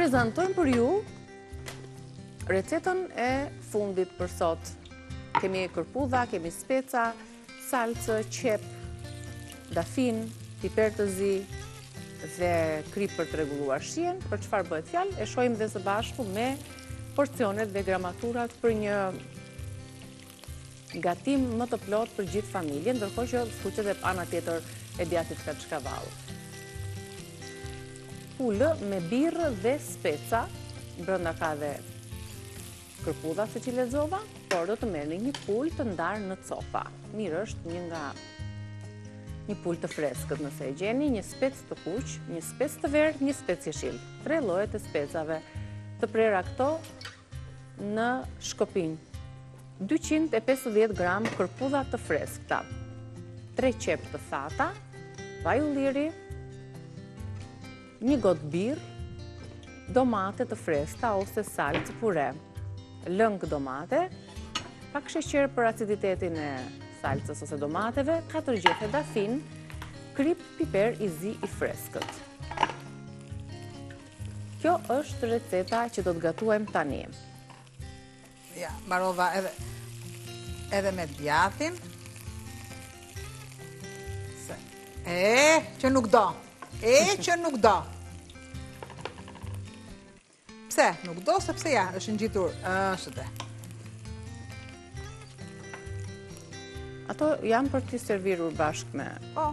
prezantojmë për ju recetën e fundit për sot. Kemi kërpudha, kemi speca, salcë, qep, dafin, piper të zi dhe krip për të rregulluar shijen. Për çfarë bëhet fjalë? E shohim dhe së bashku me porcionet dhe gramaturat për një gatim më të plot për gjithë familjen, ndërkohë që fuqet e ana tjetër e djathit kaçkavall. Pulë me birrë dhe speca, brenda ka dhe kërpudha se që lexova, por do të merrni një pulë të ndarë në copa. Mirë është një pulë të freskët nëse e gjeni, një spec të kuq, një spec të verdhë, një spec jeshil. 3 lloje të specave. Të prera këto në shkopinj. 250 gram kërpudha të freskëta. 3 qep të thata, vaj ulliri, një gotë birrë, domate të freskëta ose salcë pure, lëng domate, pak sheqer për aciditetin e salcës ose domateve, 4 gjethe dafin, krip, piper i zi i freskët. Kjo është receta që do të gatuajmë tani. Ja, mbarova edhe me djathin. Që nuk do. Që nuk do. Pse? Nuk do, sepse ja, është ngjitur. Është dhe. Ato janë për t'i servirur bashkë me... Po.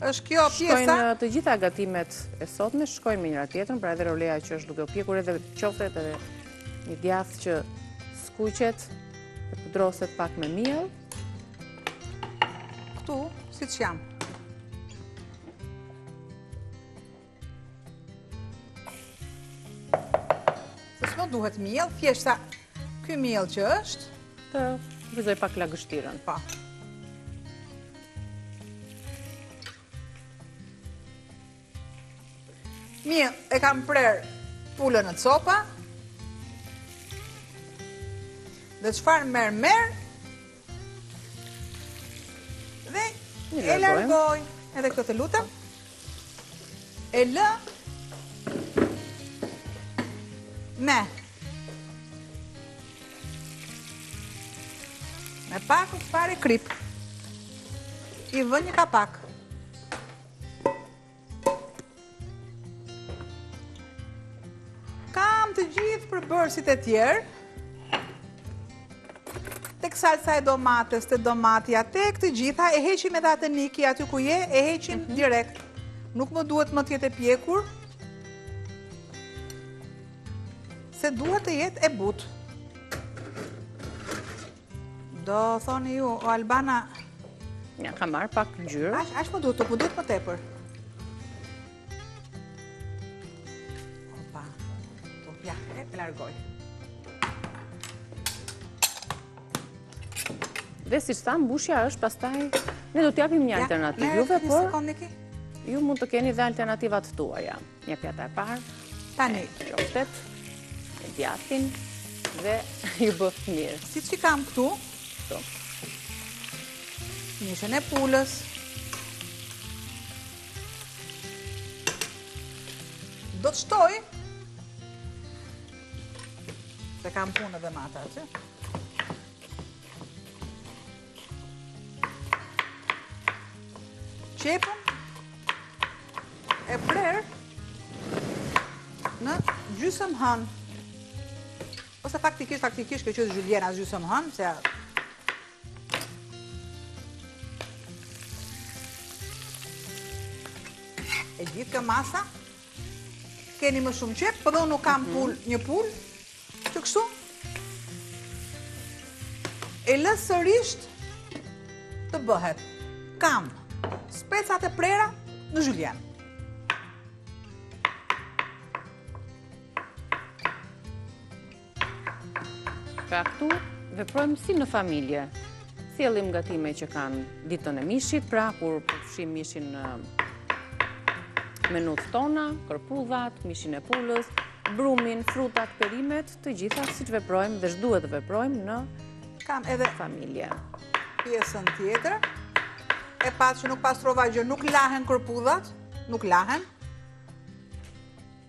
Është kjo pjesa... Shkojnë të gjitha gatimet e sotme, shkojnë me njëra tjetrën, pra edhe rolea që është duke u pjekur, edhe qoftet edhe një djath që skuqet, e pudroset pak me miell. Këtu, si që jam. Se s'mo duhet miell, thjesht sa ky miell që është... Të vizoj pak lagështirën. Pa. Mirë, e kam prerë pulën në copa. Dhe çfarë merr dhe e largoj. Edhe këtë të lutem. E lë me pak fare krip. I vë një kapak. Kam të gjithë përbërësit e tjerë. Tek salsa e domates, te domatja, tek të gjitha, e heqim edhe atë niki aty ku je, e heqim direkt. Nuk më duhet më tjetë e pjekur, se duhet të jetë e butë. Do thoni ju, o Albana... Ja, ka marrë pak ngjyrë. Ashtë më duhet më tepër. Opa, ja, e largoj. Dhe si që tha, mbushja është pastaj, ne do t'japim një alternativë juve, por ju mund të keni dhe alternativat tuaja. Një pjata e parë, tani, qoftet, e djathin, dhe ju bëft mirë. Si që kam këtu, mishën e pulës, do të shtoj, se kam punë dhe mata që, qepën e prerë në gjysmë hënë, ose faktikisht kjo që është Juliena gjysmë hënë, se e gjithë kjo masa, keni më shumë qep, për dhe unë nuk kam një pull, që kështu, e lë sërisht të bëhet. Kam specat e prera në Julien. Pra këtu veprojmë si në familje. Sjellim gatime që kanë ditën e mishit, pra kur përfshim mishin në menut tona, kërpudhat, mishin e pulës, brumin, frutat, perimet, të gjitha si që veprojmë dhe shduhet të veprojmë në familje. Pjesën tjetër, e patë që nuk pastrova gjë, nuk lahen kërpudhat, nuk lahen.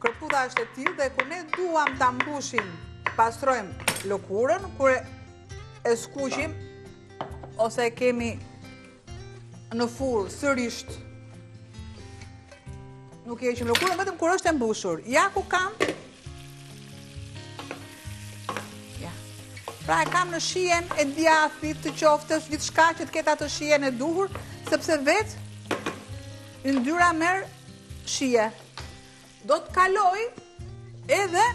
kërputa është e tillë dhe kur ne duam ta mbushim, pastrojmë lëkurën, kur e skuqim ose e kemi në furrë sërisht, nuk e heqim lëkurën vetëm kur është e mbushur. Ja ku kam. Ja. Pra e kam në shijen e djathit të qoftës, gjithçka që të ketë atë shijen e duhur, sepse vetë yndyra merr shije. Do të kaloj edhe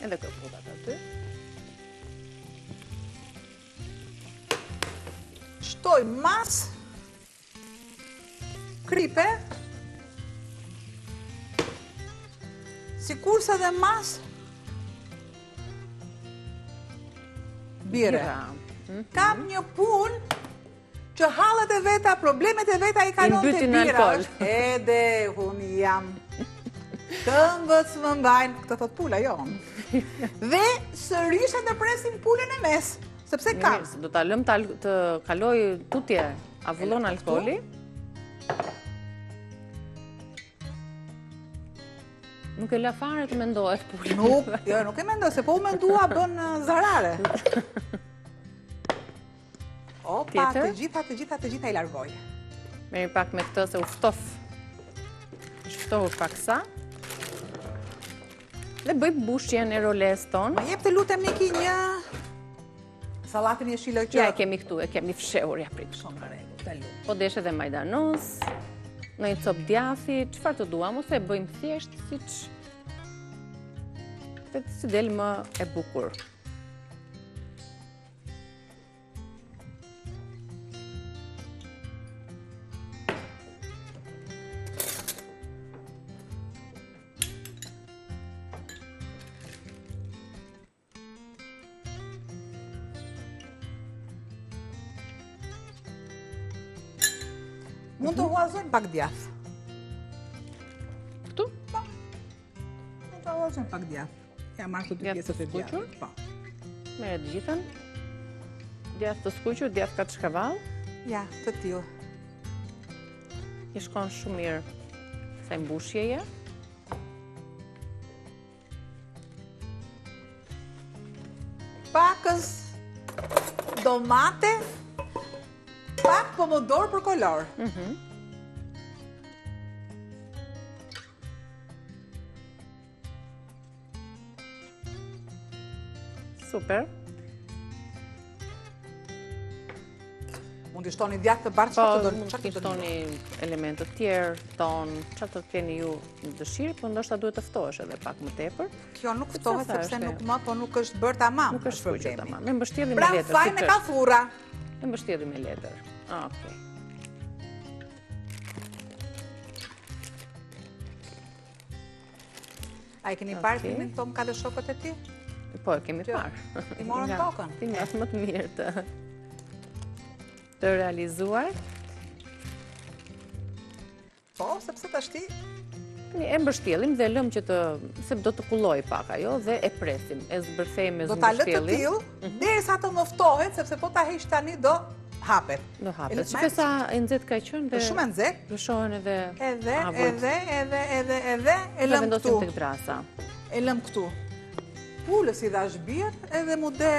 kërputat aty. Shtoj mas kripe, sikurse dhe mas bire. Kam një punë që hallet e veta, problemet e veta i kalon të bira. Ede, unë jam. Këmbët më mbajnë, këtë thot pula, jo. Dhe sërish e të presim pulën e mes, sepse kam. Do ta lëm të kaloj tutje, avullon alkooli. Nuk e la fare të mendohet pulën. Nuk e mendoj, se po u mendua bën zarare. Opa, të gjitha i largoj. Meri pak me këtë se u shtohur paksa. Dhe bëj mbushjen e roles tonë. Ma jep të lutem Niki një sallatin e shilo që... Ja, e kemi këtu, e kemi fshehur, ja prit. Po desh edhe majdanos, në një copë djathi, çfarë të duam, ose e bëjmë thjesht si del më e bukur. Mund të huazojmë pak djath. Këtu? Po. Mund të huazojmë pak djath. Ja marrë të dy pjesët e djath. Po. Mere të gjithën. Djath të skuqur, djath ka të shkavall. Ja, të tillë. I shkon shumë mirë kësaj mbushjeje. Pakës domate, pak pomodor për kolor. Super. Mund të shtoni djathë të bardhë, Po, mund të shtoni elementë të tjerë, tonë, çfarë të keni ju në dëshirë, po ndoshta duhet të ftohesh edhe pak më tepër. Kjo nuk ftohet sepse nuk është bërë tamam. Nuk është skuqur tamam. Me mbështjellje me pra letër. Pra faj me kafurra. Me mbështjellje me letër. Okej. A i keni parë filmin Tom ka dhe shokët e ti? Po, e kemi parë. I morën tokën. Ti nga më të mirë të realizuar. Po, sepse të ashti... E mbështjellim dhe lëm që se do të kulloj pak ajo dhe e presim, e zbërthejmë me do ta lë të tillë, derisa të moftohet, sepse po ta heq tani do hapet. Do hapet. Shikoj sa e nxehtë ka qenë dhe shumë e nxehtë. Lëshohen edhe edhe e lëm këtu. Tek drasa. E lëm këtu. Pulës i dhash birr edhe mu de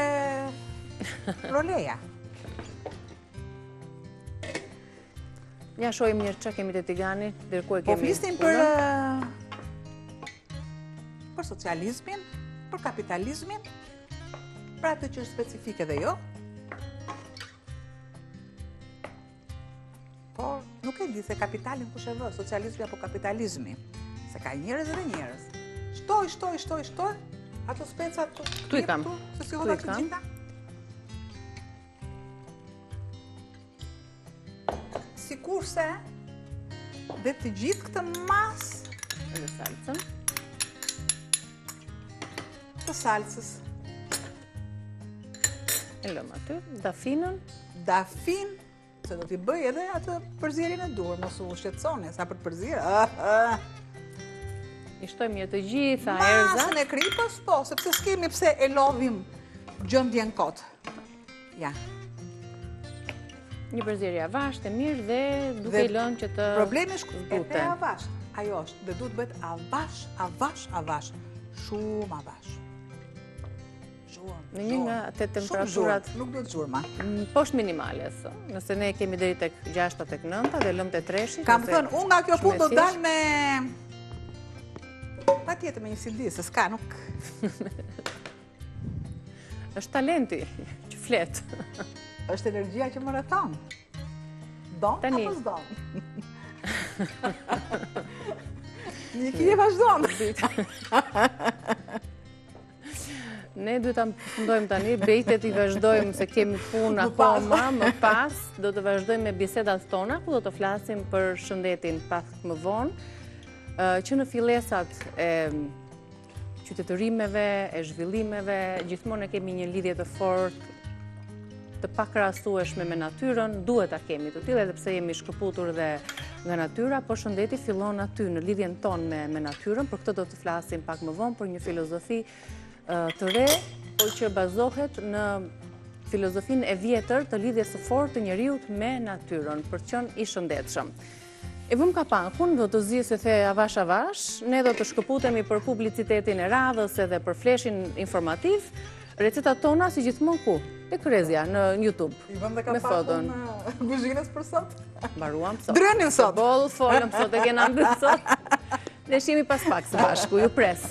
roleja. Ja shojmë mirë që kemi të tigani, dërku e kemi... Po flisnim për socializmin, për kapitalizmin, për atë që është specifike dhe jo. Por nuk e di se kapitalin kush e vë, socializmi apo kapitalizmi. Se ka njerëz edhe njerëz. Shtoj, ato specat... Tu i kam. Se si hoda të gjitha. Sikurse dhe të gjithë këtë mas edhe salcën të salcës e lëm aty dafin se do t'i bëj edhe atë përzierjen e duhur, mos u shqetësoni sa për të përzierë. I shtojmë mirë të gjitha erzat. Masën e kripës, po, sepse s'kemi pse e lodhim gjendjen kot. Ja. Një përzierje avashtë e mirë dhe duke i lënë që të problemi është e avashtë. ajo është, dhe duhet bëhet avash, shumë avash. Në një nga të temperaturat... Nuk duhet zhurma. Poshtë minimale, nëse ne kemi deri tek 6 tek 9 dhe lëmë të treshit... Kam thënë, unë nga kjo punë do dalë me... Pa tjetë me një CD, se s'ka, nuk... është talenti që fletë. është energjia që më rrethon. Donë apo s'donë? Një kje vazhdonë. Ne duhet të përfundojmë tani, bejtet i vazhdojmë se kemi punë akoma, më pas do të vazhdojmë me bisedat tona, ku do të flasim për shëndetin pak më vonë, që në fillesat e qytetërimeve, e zhvillimeve, gjithmonë e kemi një lidhje të fortë, të pakrahasueshme me natyrën, duhet ta kemi të tillë, edhe pse jemi shkëputur dhe nga natyra, por shëndeti fillon aty, në lidhjen tonë me natyrën, për këtë do të flasim pak më vonë, për një filozofi të re, por që bazohet në filozofinë e vjetër të lidhjes së fortë të njeriut me natyrën, për të qenë i shëndetshëm. E vëm kapankun, do të zi se the avash, ne do të shkëputemi për publicitetin e radhës edhe për fleshin informativ, recetat tona si gjithmonë ku? Te Krezja, në YouTube. I vëm dhe kapakun kuzhinës për sot? Mbaruam sot. Drënim sot. Boll folëm sot, e kena ndër sot. Ne shihemi pas pak së bashku, ju pres.